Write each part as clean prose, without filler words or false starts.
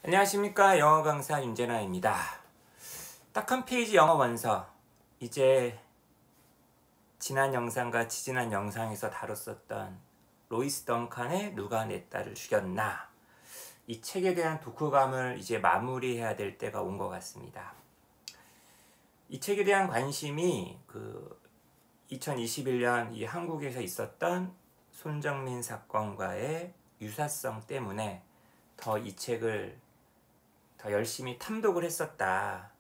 안녕하십니까. 영어 강사 윤재나입니다. 딱 한 페이지 영어 원서. 이제 지난 영상과 지지난 영상에서 다뤘었던 로이스 덩칸의 누가 내 딸을 죽였나, 이 책에 대한 독후감을 이제 마무리해야 될 때가 온 것 같습니다. 이 책에 대한 관심이 2021년 이 한국에서 있었던 손정민 사건과의 유사성 때문에 더 이 책을 더 열심히 탐독을 했었다.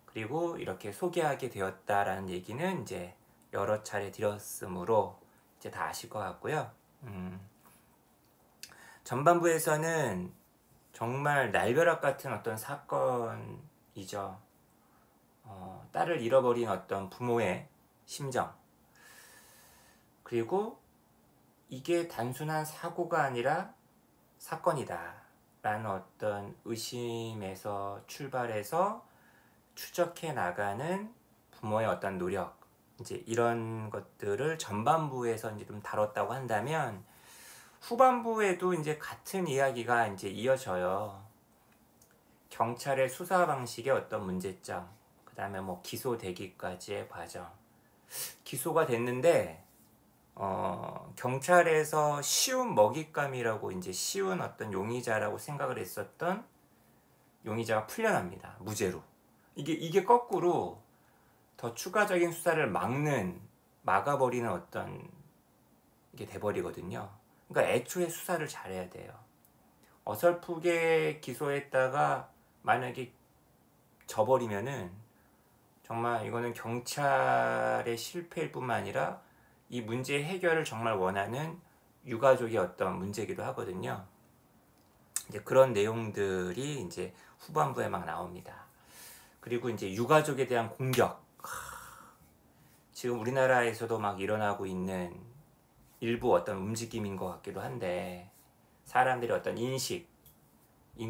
그리고 이렇게 소개하게 되었다라는 얘기는 이제 여러 차례 드렸으므로 이제 다 아실 것 같고요. 전반부에서는 정말 날벼락 같은 어떤 사건이죠. 딸을 잃어버린 어떤 부모의 심정, 그리고 이게 단순한 사고가 아니라 사건이다 라는 어떤 의심에서 출발해서 추적해 나가는 부모의 어떤 노력, 이제 이런 것들을 전반부에서 이제 좀 다뤘다고 한다면, 후반부에도 이제 같은 이야기가 이제 이어져요. 경찰의 수사 방식의 어떤 문제점, 그 다음에 뭐 기소되기까지의 과정. 기소가 됐는데 경찰에서 쉬운 먹잇감이라고, 이제 쉬운 어떤 용의자라고 생각을 했었던 용의자가 풀려납니다. 무죄로. 이게 거꾸로 더 추가적인 수사를 막아버리는 어떤 게 돼버리거든요. 그러니까 애초에 수사를 잘해야 돼요. 어설프게 기소했다가 만약에 져버리면은 정말 이거는 경찰의 실패일 뿐만 아니라 이 문제 해결을 정말 원하는 유가족의 어떤 문제이기도 하거든요. 이제 그런 내용들이 이제 후반부에 막 나옵니다. 그리고 이제 유가족에 대한 공격. 지금 우리나라에서도 막 일어나고 있는 일부 어떤 움직임인 것 같기도 한데, 사람들의 어떤 인식인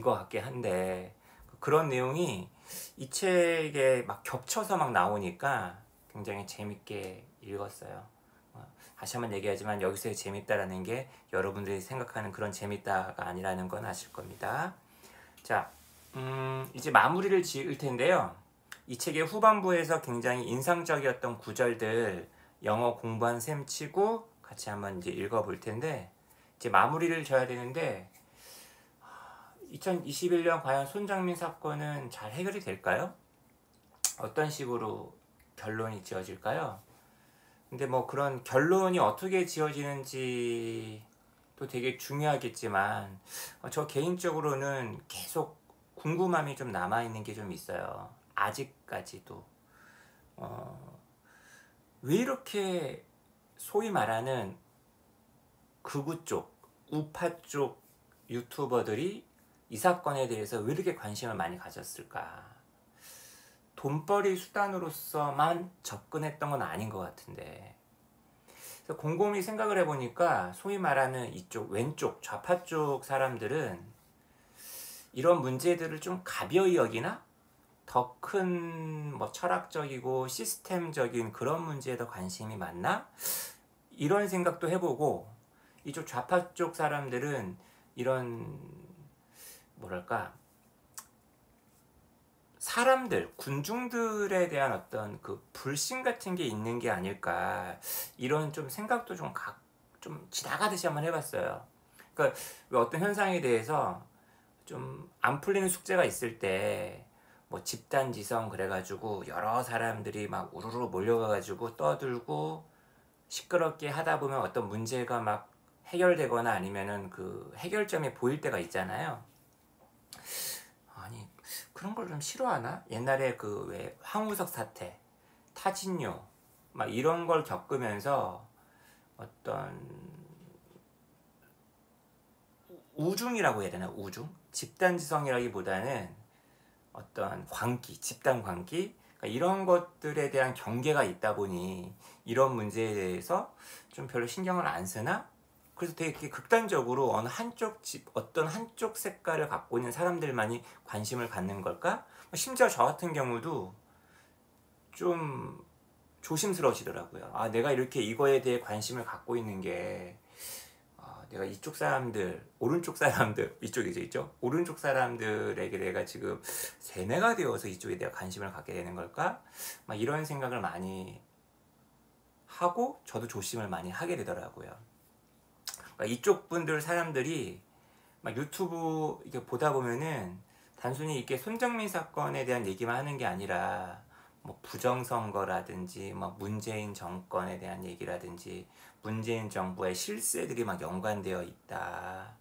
것 같긴 한데, 그런 내용이 이 책에 막 겹쳐서 막 나오니까 굉장히 재밌게 읽었어요. 다시 한번 얘기하지만 여기서의 재밌다라는 게 여러분들이 생각하는 그런 재밌다가 아니라는 건 아실 겁니다. 자, 이제 마무리를 지을 텐데요. 이 책의 후반부에서 굉장히 인상적이었던 구절들 영어 공부한 셈 치고 같이 한번 이제 읽어볼 텐데, 이제 마무리를 져야 되는데, 2021년 과연 손정민 사건은 잘 해결이 될까요? 어떤 식으로 결론이 지어질까요? 근데 뭐 그런 결론이 어떻게 지어지는지 또 되게 중요하겠지만, 저 개인적으로는 계속 궁금함이 좀 남아있는 게 좀 있어요. 아직까지도. 왜 이렇게 소위 말하는 극우 쪽, 우파 쪽 유튜버들이 이 사건에 대해서 왜 이렇게 관심을 많이 가졌을까? 돈벌이 수단으로서만 접근했던 건 아닌 것 같은데, 그래서 곰곰이 생각을 해보니까 소위 말하는 이쪽 왼쪽 좌파 쪽 사람들은 이런 문제들을 좀 가벼이 여기나 더 큰 뭐 철학적이고 시스템적인 그런 문제에 더 관심이 많나, 이런 생각도 해보고, 이쪽 좌파 쪽 사람들은 이런 뭐랄까 사람들, 군중들에 대한 어떤 그 불신 같은 게 있는 게 아닐까, 이런 좀 생각도 좀 지나가듯이 한번 해봤어요. 그러니까 왜 어떤 현상에 대해서 좀 안 풀리는 숙제가 있을 때 뭐 집단지성 그래가지고 여러 사람들이 막 우르르 몰려가가지고 떠들고 시끄럽게 하다 보면 어떤 문제가 막 해결되거나 아니면은 그 해결점이 보일 때가 있잖아요. 아니, 그런 걸 좀 싫어하나? 옛날에 그 왜 황우석 사태, 타진요 막 이런 걸 겪으면서 어떤 우중이라고 해야 되나? 우중? 집단지성이라기보다는 어떤 광기, 집단 광기, 그러니까 이런 것들에 대한 경계가 있다 보니 이런 문제에 대해서 좀 별로 신경을 안 쓰나? 그래서 되게 극단적으로 어떤 한쪽 색깔을 갖고 있는 사람들만이 관심을 갖는 걸까? 심지어 저 같은 경우도 좀 조심스러워지더라고요. 내가 이렇게 이거에 대해 관심을 갖고 있는 게 내가 이쪽 사람들, 오른쪽 사람들, 이쪽이죠, 있죠? 오른쪽 사람들에게 내가 지금 세뇌가 되어서 이쪽에 내가 관심을 갖게 되는 걸까? 막 이런 생각을 많이 하고 저도 조심을 많이 하게 되더라고요. 그러니까 이쪽 분들 사람들이 막 유튜브 이렇게 보다 보면은 단순히 이렇게 손정민 사건에 대한 얘기만 하는 게 아니라 뭐 부정선거라든지 뭐 문재인 정권에 대한 얘기라든지 문재인 정부의 실세들이 막 연관되어 있다.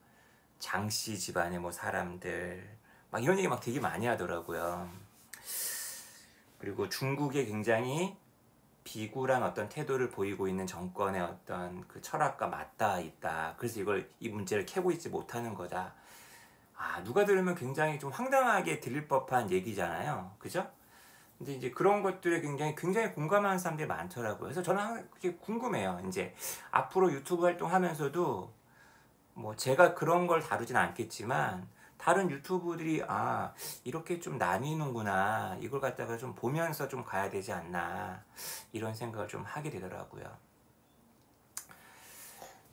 장씨 집안의 뭐 사람들 막 이런 얘기 막 되게 많이 하더라고요. 그리고 중국에 굉장히 비굴한 어떤 태도를 보이고 있는 정권의 어떤 그 철학과 맞닿아 있다. 그래서 이 문제를 캐고 있지 못하는 거다. 아, 누가 들으면 굉장히 좀 황당하게 들릴 법한 얘기잖아요. 그죠? 근데 이제 그런 것들에 굉장히 공감하는 사람들이 많더라고요. 그래서 저는 항상 그게 궁금해요. 이제 앞으로 유튜브 활동하면서도 뭐 제가 그런 걸 다루진 않겠지만 다른 유튜브들이 아, 이렇게 좀 나뉘는구나. 이걸 갖다가 좀 보면서 좀 가야 되지 않나. 이런 생각을 좀 하게 되더라고요.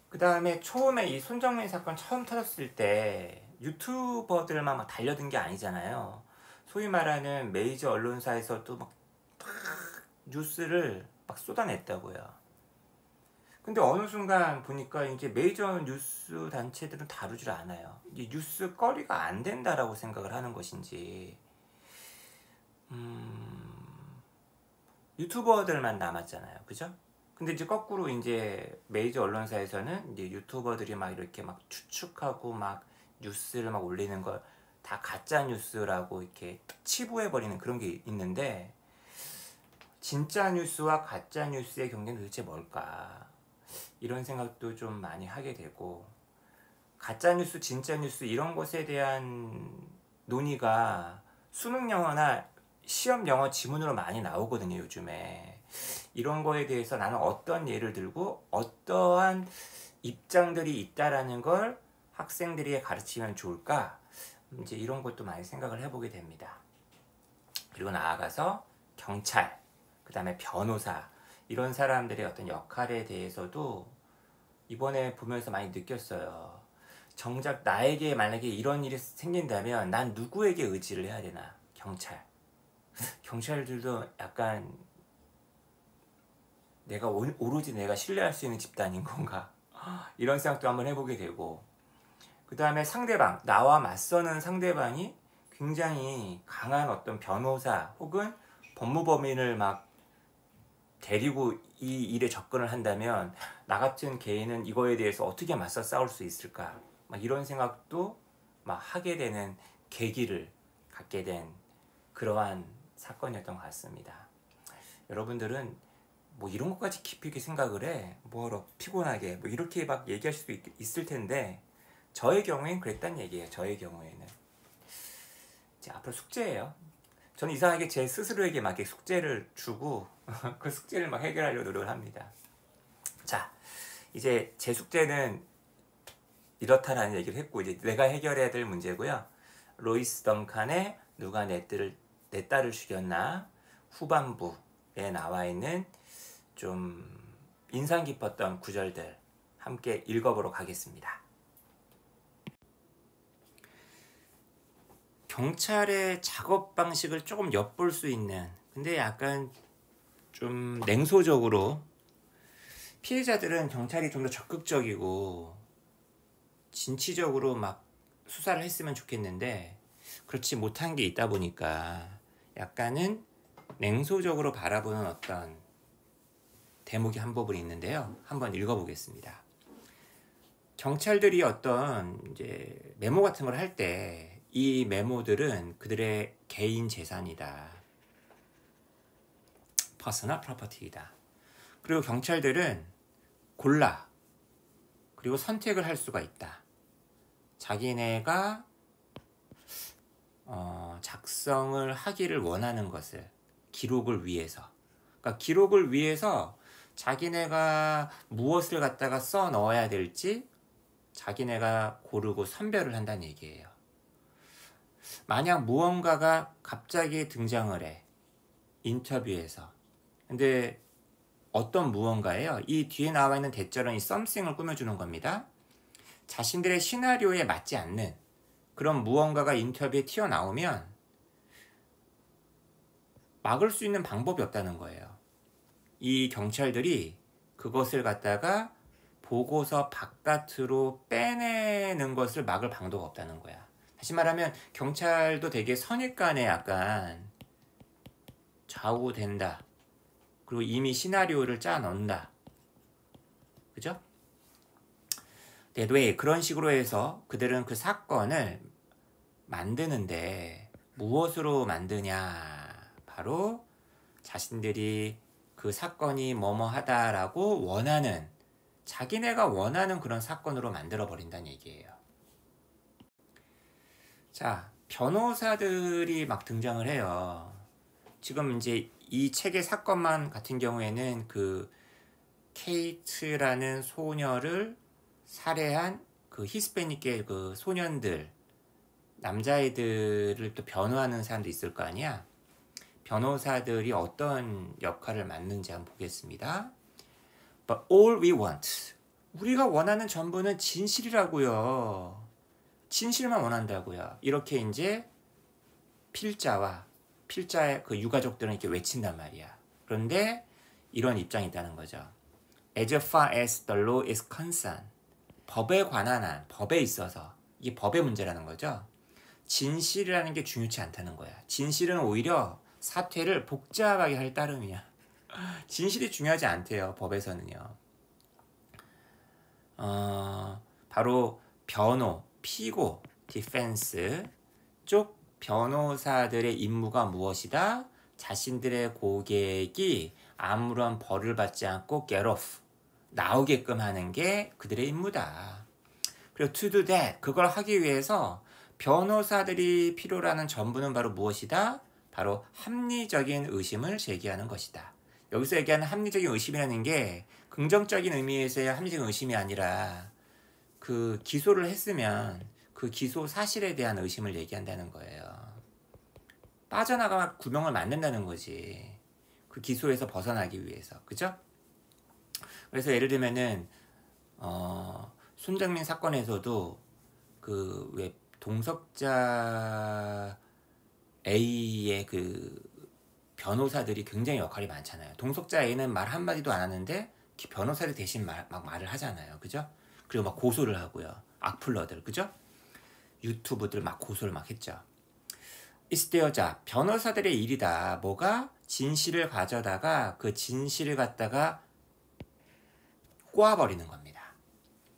그 다음에 처음에 이 손정민 사건 처음 터졌을 때 유튜버들만 막 달려든 게 아니잖아요. 소위 말하는 메이저 언론사에서도 막 뉴스를 막 쏟아냈다고요. 근데 어느 순간 보니까 이제 메이저 뉴스 단체들은 다루질 않아요. 이제 뉴스 거리가 안 된다라고 생각을 하는 것인지, 유튜버들만 남았잖아요. 그죠? 근데 이제 거꾸로 이제 메이저 언론사에서는 이제 유튜버들이 막 이렇게 막 추측하고 막 뉴스를 막 올리는 걸 다 가짜 뉴스라고 이렇게 치부해버리는 그런 게 있는데, 진짜 뉴스와 가짜 뉴스의 경계는 도대체 뭘까? 이런 생각도 좀 많이 하게 되고, 가짜 뉴스, 진짜 뉴스 이런 것에 대한 논의가 수능 영어나 시험 영어 지문으로 많이 나오거든요, 요즘에. 이런 거에 대해서 나는 어떤 예를 들고 어떠한 입장들이 있다라는 걸 학생들이 가르치면 좋을까? 이제 이런 것도 많이 생각을 해보게 됩니다. 그리고 나아가서 경찰, 그 다음에 변호사, 이런 사람들의 어떤 역할에 대해서도 이번에 보면서 많이 느꼈어요. 정작 나에게 만약에 이런 일이 생긴다면 난 누구에게 의지를 해야 되나? 경찰. 경찰들도 약간 내가 오로지 내가 신뢰할 수 있는 집단인 건가? 이런 생각도 한번 해보게 되고, 그 다음에 상대방, 나와 맞서는 상대방이 굉장히 강한 어떤 변호사 혹은 법무법인을 막 데리고 이 일에 접근을 한다면 나 같은 개인은 이거에 대해서 어떻게 맞서 싸울 수 있을까? 막 이런 생각도 막 하게 되는 계기를 갖게 된 그러한 사건이었던 것 같습니다. 여러분들은 뭐 이런 것까지 깊이 있게 생각을 해? 뭐로 피곤하게 뭐 이렇게 막 얘기할 수도 있을 텐데, 저의 경우엔 그랬단 얘기예요. 저의 경우에는 이제 앞으로 숙제예요. 저는 이상하게 제 스스로에게 막 이렇게 숙제를 주고 그 숙제를 막 해결하려고 노력을 합니다. 자, 이제 제 숙제는 이렇다라는 얘기를 했고, 이제 내가 해결해야 될 문제고요. 로이스 덩칸의 누가 내 딸을 죽였나 후반부에 나와 있는 좀 인상 깊었던 구절들 함께 읽어보도록 하겠습니다. 경찰의 작업 방식을 조금 엿볼 수 있는, 근데 약간 좀 냉소적으로, 피해자들은 경찰이 좀 더 적극적이고 진취적으로 막 수사를 했으면 좋겠는데 그렇지 못한 게 있다 보니까 약간은 냉소적으로 바라보는 어떤 대목이 한 부분 있는데요. 한번 읽어보겠습니다. 경찰들이 어떤 이제 메모 같은 걸 할 때 이 메모들은 그들의 개인 재산이다. 퍼스널 프로퍼티이다. 그리고 경찰들은 골라 그리고 선택을 할 수가 있다. 자기네가 작성을 하기를 원하는 것을 기록을 위해서, 그러니까 기록을 위해서 자기네가 무엇을 갖다가 써 넣어야 될지 자기네가 고르고 선별을 한다는 얘기예요. 만약 무언가가 갑자기 등장을 해, 인터뷰에서. 근데 어떤 무언가예요? 이 뒤에 나와 있는 대절은 이 something을 꾸며주는 겁니다. 자신들의 시나리오에 맞지 않는 그런 무언가가 인터뷰에 튀어나오면 막을 수 있는 방법이 없다는 거예요. 이 경찰들이 그것을 갖다가 보고서 바깥으로 빼내는 것을 막을 방도가 없다는 거야. 다시 말하면 경찰도 되게 선입관에 약간 좌우된다. 그리고 이미 시나리오를 짜 넣는다. 그죠? 네, 왜 그런 식으로 해서 그들은 그 사건을 만드는데 무엇으로 만드냐? 바로 자신들이 그 사건이 뭐뭐하다라고 원하는, 자기네가 원하는 그런 사건으로 만들어 버린다는 얘기예요. 자, 변호사들이 막 등장을 해요. 지금 이제 이 책의 사건만 같은 경우에는 그 케이트라는 소녀를 살해한 그 히스패닉계 그 소년들, 남자애들을 또 변호하는 사람도 있을 거 아니야? 변호사들이 어떤 역할을 맡는지 한번 보겠습니다. But all we want, 우리가 원하는 전부는 진실이라고요. 진실만 원한다고요. 이렇게 이제 필자의 그 유가족들은 이렇게 외친단 말이야. 그런데 이런 입장이 있다는 거죠. As far as the law is concerned, 법에 관한 한, 법에 있어서, 이게 법의 문제라는 거죠. 진실이라는 게 중요치 않다는 거야. 진실은 오히려 사퇴를 복잡하게 할 따름이야. 진실이 중요하지 않대요, 법에서는요. 바로 변호, 피고, 디펜스 쪽 변호사들의 임무가 무엇이다? 자신들의 고객이 아무런 벌을 받지 않고 get off, 나오게끔 하는 게 그들의 임무다. 그리고 to do that, 그걸 하기 위해서 변호사들이 필요로 하는 전부는 바로 무엇이다? 바로 합리적인 의심을 제기하는 것이다. 여기서 얘기하는 합리적인 의심이라는 게 긍정적인 의미에서의 합리적인 의심이 아니라 그 기소를 했으면 그 기소 사실에 대한 의심을 얘기한다는 거예요. 빠져나가 구멍을 만든다는 거지. 그 기소에서 벗어나기 위해서. 그죠? 그래서 예를 들면은 손정민 사건에서도 그 왜 동석자 A의 그 변호사들이 굉장히 역할이 많잖아요. 동석자 A는 말 한마디도 안 하는데 변호사를 대신 막 말을 하잖아요. 그죠? 그리고 막 고소를 하고요. 악플러들. 그죠? 유튜브들 막 고소를 막 했죠. It's their job. 변호사들의 일이다. 뭐가? 진실을 가져다가 그 진실을 갖다가 꼬아버리는 겁니다.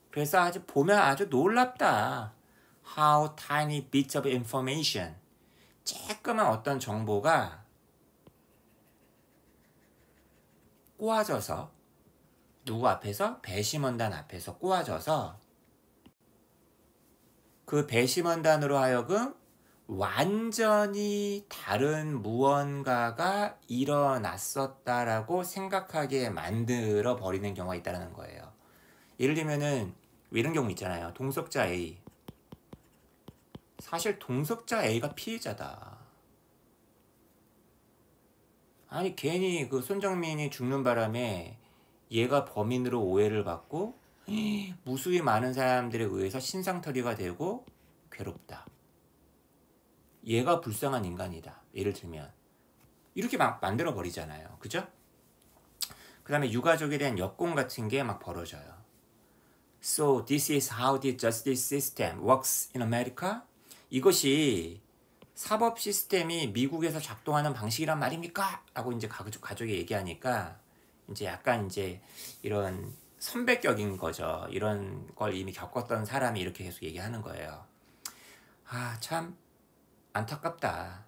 그래서 아주 보면 아주 놀랍다. How tiny bits of information. 쬐끄만 어떤 정보가 꼬아져서 누구 앞에서? 배심원단 앞에서 꼬아져서 그 배심원단으로 하여금 완전히 다른 무언가가 일어났었다라고 생각하게 만들어 버리는 경우가 있다는 거예요. 예를 들면은 이런 경우 있잖아요. 동석자 A. 사실 동석자 A가 피해자다. 아니 괜히 그 손정민이 죽는 바람에 얘가 범인으로 오해를 받고 무수히 많은 사람들에 의해서 신상털이가 되고 괴롭다. 얘가 불쌍한 인간이다. 예를 들면 이렇게 막 만들어 버리잖아요. 그죠? 그 다음에 유가족에 대한 역공 같은 게 막 벌어져요. So this is how the justice system works in America? 이것이 사법 시스템이 미국에서 작동하는 방식이란 말입니까? 라고 이제 가족이 얘기하니까 이제 약간 이제 이런 선배격인 거죠. 이런 걸 이미 겪었던 사람이 이렇게 계속 얘기하는 거예요. 아, 참 안타깝다.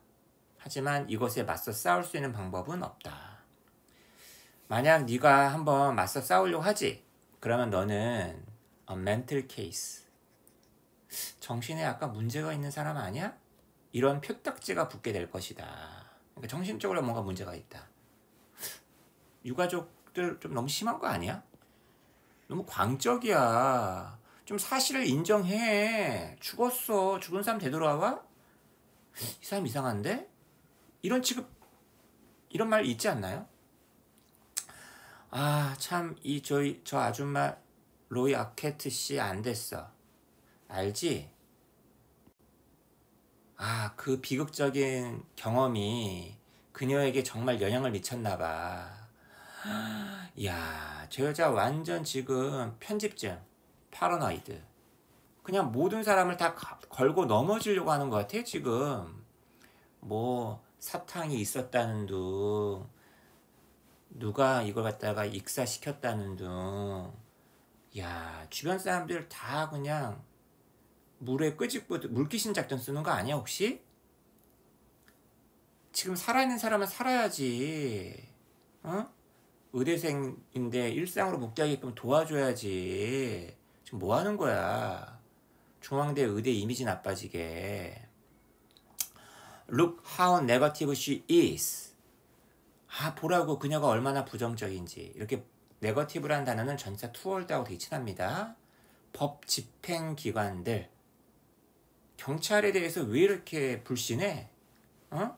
하지만 이것에 맞서 싸울 수 있는 방법은 없다. 만약 네가 한번 맞서 싸우려고 하지? 그러면 너는 mental case, 정신에 약간 문제가 있는 사람 아니야? 이런 표딱지가 붙게 될 것이다. 그러니까 정신적으로 뭔가 문제가 있다. 유가족들 좀 너무 심한 거 아니야? 너무 광적이야. 좀 사실을 인정해. 죽었어. 죽은 사람 되돌아와? 이 사람 이상한데? 이런 취급, 이런 말 있지 않나요? 아, 참, 저 아줌마 로이 아케트 씨 안 됐어. 알지? 아, 그 비극적인 경험이 그녀에게 정말 영향을 미쳤나 봐. 이야, 저 여자 완전 지금 편집증, 파라노이드. 그냥 모든 사람을 다 걸고 넘어지려고 하는 것 같아, 지금. 뭐, 사탕이 있었다는 둥, 누가 이걸 갖다가 익사시켰다는 둥. 야, 주변 사람들 다 그냥 물에 끄집고 물귀신 작전 쓰는 거 아니야, 혹시? 지금 살아있는 사람은 살아야지. 어? 의대생인데 일상으로 복귀하게끔 도와줘야지. 지금 뭐 하는 거야? 중앙대 의대 이미지 나빠지게. Look how negative she is. 아, 보라고 그녀가 얼마나 부정적인지. 이렇게 네거티브라는 단어는 전사 투월드하고 되게 친합니다. 법 집행기관들. 경찰에 대해서 왜 이렇게 불신해? 어?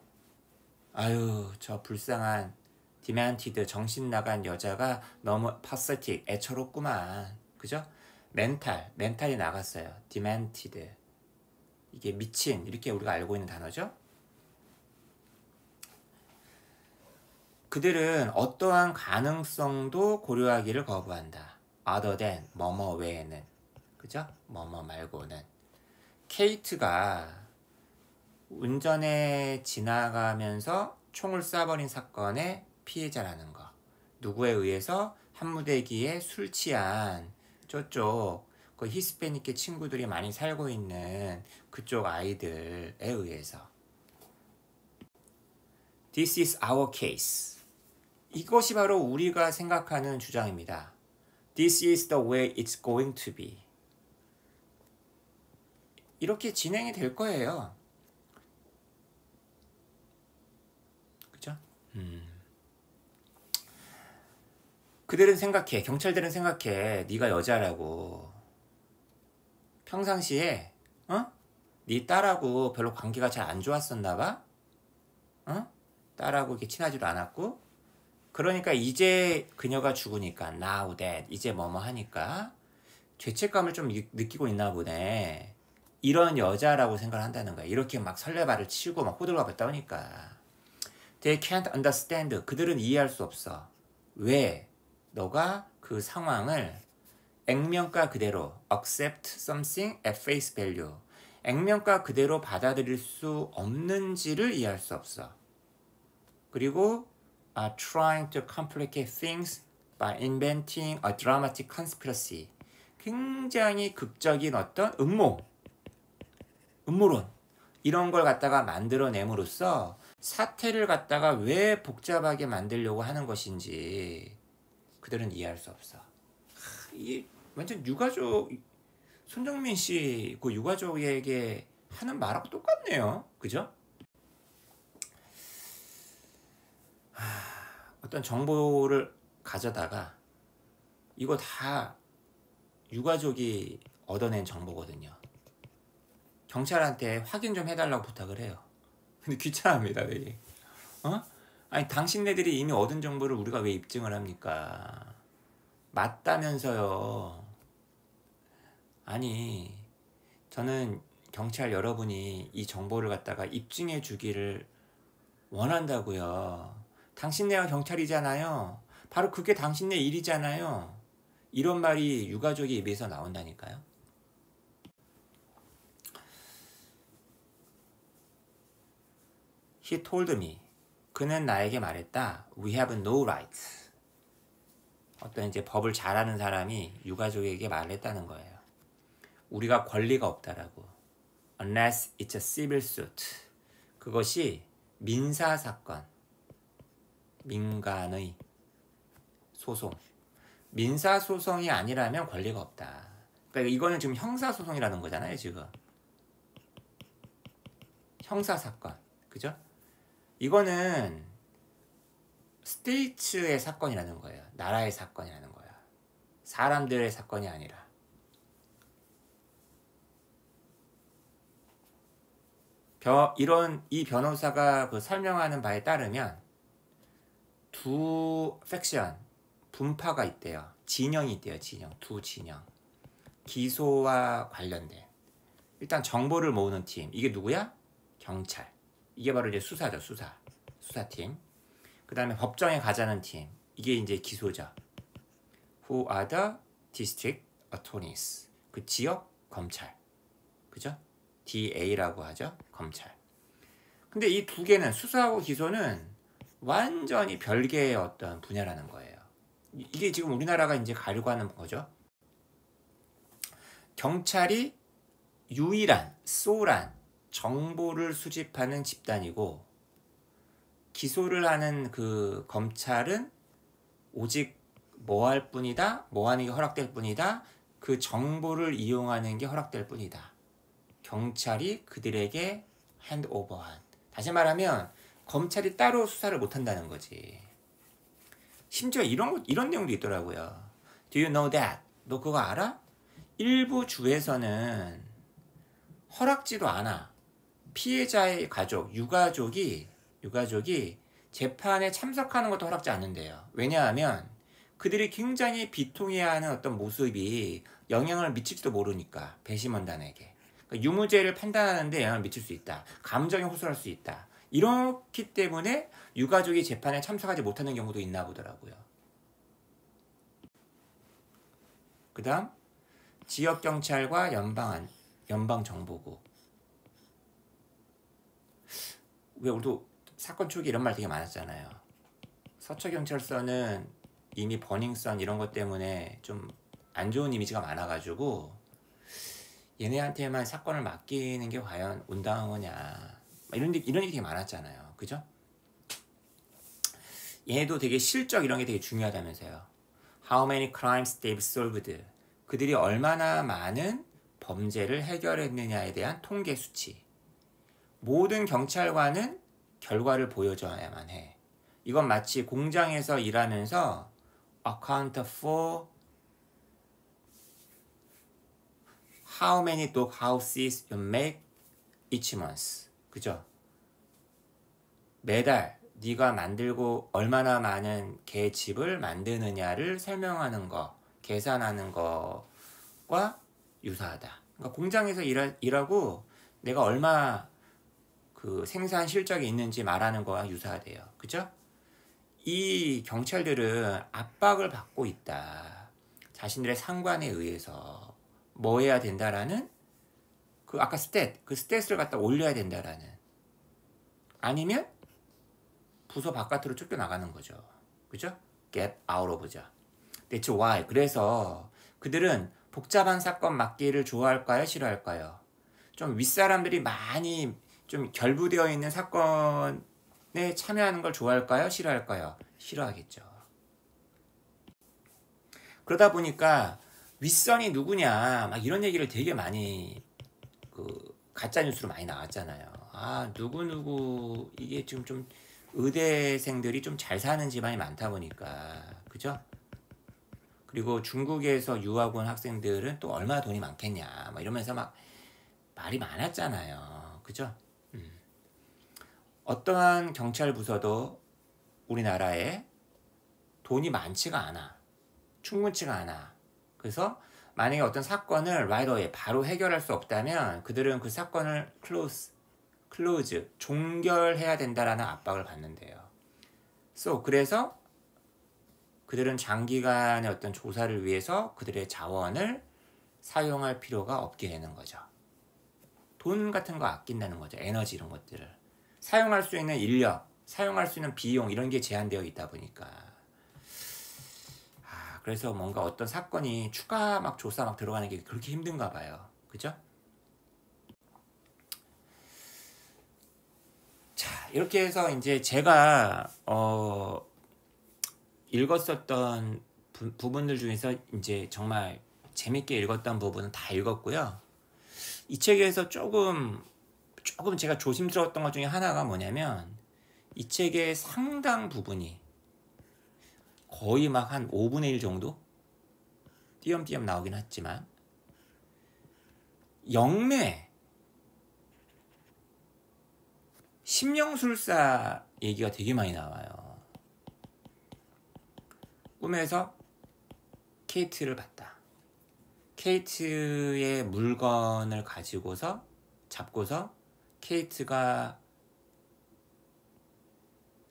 아유, 저 불쌍한 디멘티드 정신 나간 여자가 너무 파서틱 애처롭구만. 그죠? 멘탈이 나갔어요. 디멘티드. 이게 미친, 이렇게 우리가 알고 있는 단어죠. 그들은 어떠한 가능성도 고려하기를 거부한다. other than, 뭐뭐 외에는. 그죠? 뭐뭐 말고는. 케이트가 운전에 지나가면서 총을 쏴버린 사건의 피해자라는 거. 누구에 의해서 한무대기에 술 취한 저쪽 그 히스패닉계 친구들이 많이 살고 있는 그쪽 아이들에 의해서. This is our case. 이것이 바로 우리가 생각하는 주장입니다. This is the way it's going to be. 이렇게 진행이 될 거예요. 그죠? 그들은 생각해, 경찰들은 생각해, 네가 여자라고. 평상시에 네 딸하고 별로 관계가 잘 안 좋았었나 봐? 딸하고 이렇게 친하지도 않았고. 그러니까 이제 그녀가 죽으니까 now that, 이제 뭐뭐 하니까 죄책감을 좀 느끼고 있나 보네. 이런 여자라고 생각을 한다는 거야. 이렇게 막 설레발을 치고 막 호들갑 떠니까. They can't understand. 그들은 이해할 수 없어. 왜 너가 그 상황을 액면가 그대로 accept something at face value. 액면가 그대로 받아들일 수 없는지를 이해할 수 없어. 그리고 are trying to complicate things by inventing a dramatic conspiracy. 굉장히 극적인 어떤 음모론 이런 걸 갖다가 만들어냄으로써 사태를 갖다가 왜 복잡하게 만들려고 하는 것인지 그들은 이해할 수 없어. 이게 완전 유가족, 손정민 씨 그 유가족에게 하는 말하고 똑같네요. 그죠? 어떤 정보를 가져다가 이거 다 유가족이 얻어낸 정보거든요. 경찰한테 확인 좀 해달라고 부탁을 해요. 근데 귀찮습니다, 되게. 아니, 당신네들이 이미 얻은 정보를 우리가 왜 입증을 합니까? 맞다면서요. 아니, 저는 경찰 여러분이 이 정보를 갖다가 입증해 주기를 원한다고요. 당신네가 경찰이잖아요. 바로 그게 당신네 일이잖아요. 이런 말이 유가족의 입에서 나온다니까요. He told me. 그는 나에게 말했다. We have no right. 어떤 이제 법을 잘 아는 사람이 유가족에게 말을 했다는 거예요. 우리가 권리가 없다라고. Unless it's a civil suit. 그것이 민사사건. 민간의 소송. 민사소송이 아니라면 권리가 없다. 그러니까 이거는 지금 형사소송이라는 거잖아요, 지금. 형사사건. 그죠? 이거는 스테이츠의 사건이라는 거예요. 나라의 사건이라는 거야. 사람들의 사건이 아니라. 이 변호사가 그 설명하는 바에 따르면 두 섹션, 분파가 있대요. 진영이 있대요. 진영. 두 진영. 기소와 관련된. 일단 정보를 모으는 팀. 이게 누구야? 경찰. 이게 바로 이제 수사죠. 수사팀. 그 다음에 법정에 가자는 팀. 이게 이제 기소자. Who are the district attorneys? 그 지역 검찰. 그죠? DA라고 하죠. 검찰. 근데 이 두 개는 수사하고 기소는 완전히 별개의 어떤 분야라는 거예요. 이게 지금 우리나라가 이제 가려고 하는 거죠. 경찰이 유일한 소란 정보를 수집하는 집단이고 기소를 하는 그 검찰은 오직 뭐 할 뿐이다, 뭐 하는 게 허락될 뿐이다, 그 정보를 이용하는 게 허락될 뿐이다. 경찰이 그들에게 핸드오버한. 다시 말하면 검찰이 따로 수사를 못 한다는 거지. 심지어 이런 내용도 있더라고요. Do you know that? 너 그거 알아? 일부 주에서는 허락지도 않아. 피해자의 가족, 유가족이 재판에 참석하는 것도 허락지 않는데요. 왜냐하면 그들이 굉장히 비통해하는 어떤 모습이 영향을 미칠지도 모르니까, 배심원단에게. 그러니까 유무죄를 판단하는데 영향을 미칠 수 있다. 감정에 호소할 수 있다. 이렇기 때문에 유가족이 재판에 참석하지 못하는 경우도 있나 보더라고요. 그 다음 지역경찰과 연방정보국. 왜 우리도 사건 초기 이런 말 되게 많았잖아요. 서초경찰서는 이미 버닝썬 이런 것 때문에 좀 안 좋은 이미지가 많아가지고 얘네한테만 사건을 맡기는 게 과연 온당한 거냐, 이런 얘기 되게 많았잖아요. 그죠? 얘도 되게 실적 이런 게 되게 중요하다면서요. How many crimes they've solved. 그들이 얼마나 많은 범죄를 해결했느냐에 대한 통계 수치. 모든 경찰관은 결과를 보여줘야만 해. 이건 마치 공장에서 일하면서 account for how many dog houses you make each month. 그죠? 매달 네가 만들고 얼마나 많은 개 집을 만드느냐를 설명하는 거, 계산하는 거과 유사하다. 그러니까 공장에서 일하고 내가 얼마 그 생산 실적이 있는지 말하는 거와 유사하대요. 그죠? 이 경찰들은 압박을 받고 있다. 자신들의 상관에 의해서 뭐 해야 된다라는 그 아까 그 스탯을 갖다 올려야 된다라는, 아니면 부서 바깥으로 쫓겨나가는 거죠. 그죠? Get out of job. That's why. 그래서 그들은 복잡한 사건 맡기를 좋아할까요? 싫어할까요? 좀 윗사람들이 많이 좀 결부되어 있는 사건에 참여하는 걸 좋아할까요? 싫어할까요? 싫어하겠죠. 그러다 보니까 윗선이 누구냐 막 이런 얘기를 되게 많이 가짜뉴스로 많이 나왔잖아요. 아, 누구 이게 지금 좀 의대생들이 좀 잘 사는 집안이 많다 보니까, 그죠? 그리고 중국에서 유학 온 학생들은 또 얼마나 돈이 많겠냐 막 이러면서 막 말이 많았잖아요. 그죠? 어떠한 경찰 부서도 우리나라에 돈이 많지가 않아. 충분치가 않아. 그래서 만약에 어떤 사건을 right away 바로 해결할 수 없다면 그들은 그 사건을 close, 종결해야 된다라는 압박을 받는데요. 그래서 그들은 장기간의 어떤 조사를 위해서 그들의 자원을 사용할 필요가 없게 되는 거죠. 돈 같은 거 아낀다는 거죠. 에너지 이런 것들을. 사용할 수 있는 인력, 사용할 수 있는 비용 이런 게 제한되어 있다 보니까. 그래서 뭔가 어떤 사건이 추가 막 조사 막 들어가는 게 그렇게 힘든가 봐요. 그죠? 자, 이렇게 해서 이제 제가 읽었었던 부분들 중에서 이제 정말 재밌게 읽었던 부분은 다 읽었고요. 이 책에서 조금 제가 조심스러웠던 것 중에 하나가 뭐냐면, 이 책의 상당 부분이 거의 막 한 5분의 1 정도? 띄엄띄엄 나오긴 했지만 영매, 심령술사 얘기가 되게 많이 나와요. 꿈에서 케이트를 봤다. 케이트의 물건을 가지고서 잡고서 케이트가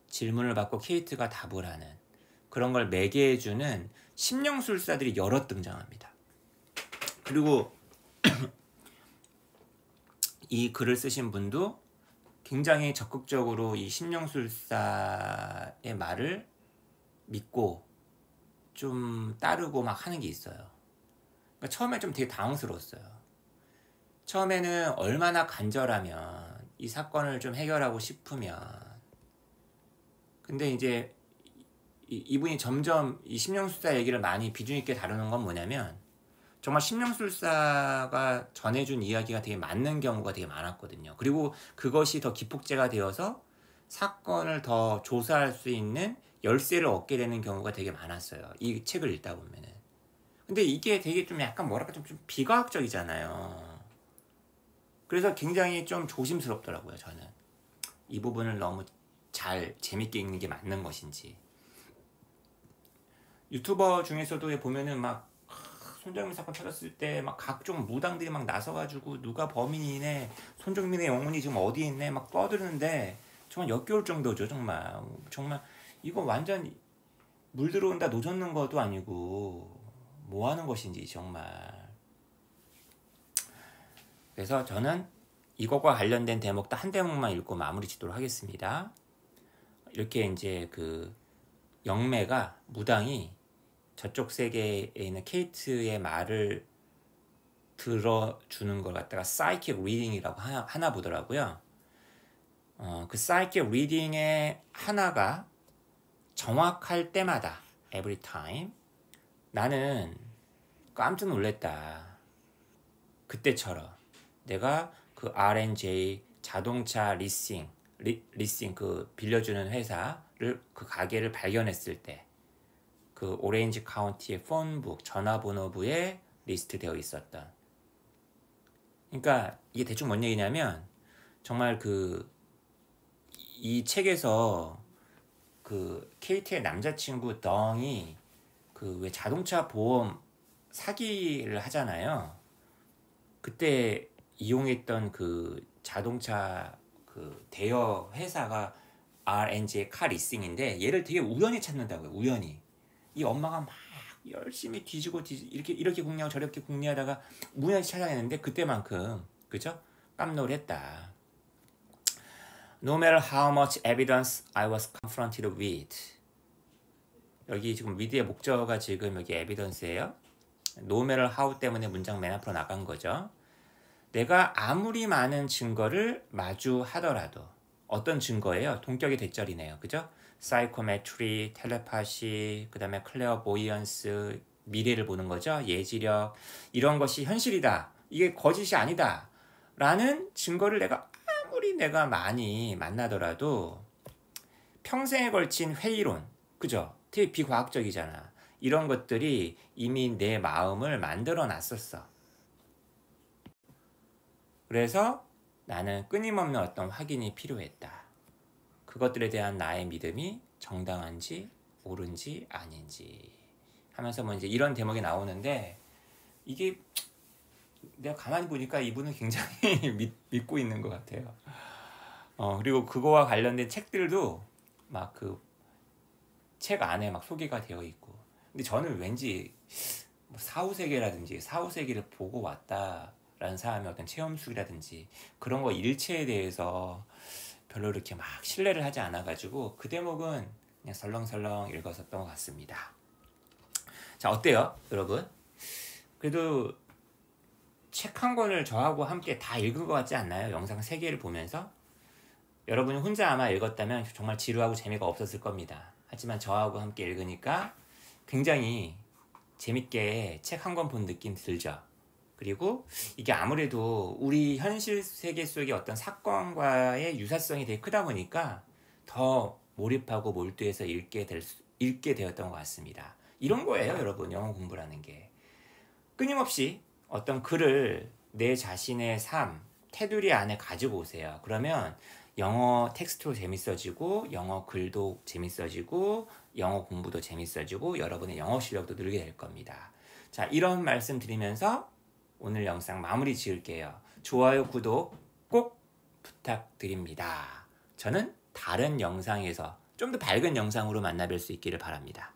질문을 받고 케이트가 답을 하는 그런 걸 매개해주는 심령술사들이 여럿 등장합니다. 그리고 이 글을 쓰신 분도 굉장히 적극적으로 이 심령술사의 말을 믿고 좀 따르고 막 하는 게 있어요. 그러니까 처음에 좀 되게 당황스러웠어요. 처음에는 얼마나 간절하면 이 사건을 좀 해결하고 싶으면, 근데 이제 이분이 점점 이 심령술사 얘기를 많이 비중 있게 다루는 건 뭐냐면, 정말 심령술사가 전해준 이야기가 되게 맞는 경우가 되게 많았거든요. 그리고 그것이 더 기폭제가 되어서 사건을 더 조사할 수 있는 열쇠를 얻게 되는 경우가 되게 많았어요. 이 책을 읽다 보면은. 근데 이게 되게 좀 약간 뭐랄까 좀 비과학적이잖아요. 그래서 굉장히 좀 조심스럽더라고요, 저는. 이 부분을 너무 잘 재밌게 읽는 게 맞는 것인지. 유튜버 중에서도 보면은 막 손정민 사건 터졌을 때 막 각종 무당들이 막 나서가지고 누가 범인이네, 손정민의 영혼이 지금 어디 있네 막 떠드는데 정말 역겨울 정도죠. 정말 이거 완전 물 들어온다 노젓는 것도 아니고 뭐 하는 것인지 정말. 그래서 저는 이것과 관련된 대목 딱 한 대목만 읽고 마무리 짓도록 하겠습니다. 이렇게 이제 그 영매가, 무당이 저쪽 세계에 있는 케이트의 말을 들어주는 걸 갖다가 사이킥 리딩이라고 하나 보더라고요. 그 사이킥 리딩의 하나가 정확할 때마다, every time, 나는 깜짝 놀랐다. 그때처럼 내가 그 R&J 자동차 리싱 그 빌려주는 회사를, 그 가게를 발견했을 때 그 오렌지 카운티의 폰북, 전화번호부에 리스트되어 있었던. 그러니까 이게 대충 뭔 얘기냐면, 정말 이 책에서 그 케이트의 남자친구 덩이 그 왜 자동차 보험 사기를 하잖아요. 그때 이용했던 그 자동차 그 대여 회사가 R&J 카 리싱인데, 얘를 되게 우연히 찾는다고요. 우연히. 이 엄마가 막 열심히 뒤지고 이렇게 궁리하고 저렇게 궁리하다가 우연히 찾아내는데, 그때만큼 그죠? 깜놀 했다. No matter how much evidence I was confronted with. 여기 지금 with의 목적어가 지금 여기 evidence예요. No matter how 때문에 문장 맨 앞으로 나간 거죠. 내가 아무리 많은 증거를 마주하더라도. 어떤 증거예요? 동격의 대절이네요. 그죠? 사이코메트리, 텔레파시, 그 다음에 클레어보이언스, 미래를 보는 거죠. 예지력, 이런 것이 현실이다. 이게 거짓이 아니다. 라는 증거를 아무리 내가 많이 만나더라도 평생에 걸친 회의론, 그죠? 되게 비과학적이잖아. 이런 것들이 이미 내 마음을 만들어 놨었어. 그래서 나는 끊임없는 어떤 확인이 필요했다. 그것들에 대한 나의 믿음이 정당한지 옳은지 아닌지 하면서 뭐 이제 이런 대목이 나오는데, 이게 내가 가만히 보니까 이분은 굉장히 믿고 있는 것 같아요. 그리고 그거와 관련된 책들도 막 그 책 안에 막 소개가 되어 있고. 근데 저는 왠지 4, 5세기라든지 4, 5세기를 보고 왔다라는 사람의 어떤 체험술이라든지 그런 거 일체에 대해서 별로 이렇게 막 신뢰를 하지 않아가지고 그 대목은 그냥 설렁설렁 읽었었던 것 같습니다. 자, 어때요 여러분? 그래도 책 한 권을 저하고 함께 다 읽은 것 같지 않나요? 영상 3개를 보면서. 여러분이 혼자 아마 읽었다면 정말 지루하고 재미가 없었을 겁니다. 하지만 저하고 함께 읽으니까 굉장히 재밌게 책 한 권 본 느낌 들죠. 그리고 이게 아무래도 우리 현실 세계 속의 어떤 사건과의 유사성이 되게 크다 보니까 더 몰입하고 몰두해서 읽게 되었던 것 같습니다. 이런 거예요, 여러분. 영어 공부라는 게. 끊임없이 어떤 글을 내 자신의 삶, 테두리 안에 가지고 오세요. 그러면 영어 텍스트도 재밌어지고, 영어 글도 재밌어지고, 영어 공부도 재밌어지고, 여러분의 영어 실력도 늘게 될 겁니다. 자, 이런 말씀 드리면서 오늘 영상 마무리 지을게요. 좋아요, 구독 꼭 부탁드립니다. 저는 다른 영상에서 좀 더 밝은 영상으로 만나뵐 수 있기를 바랍니다.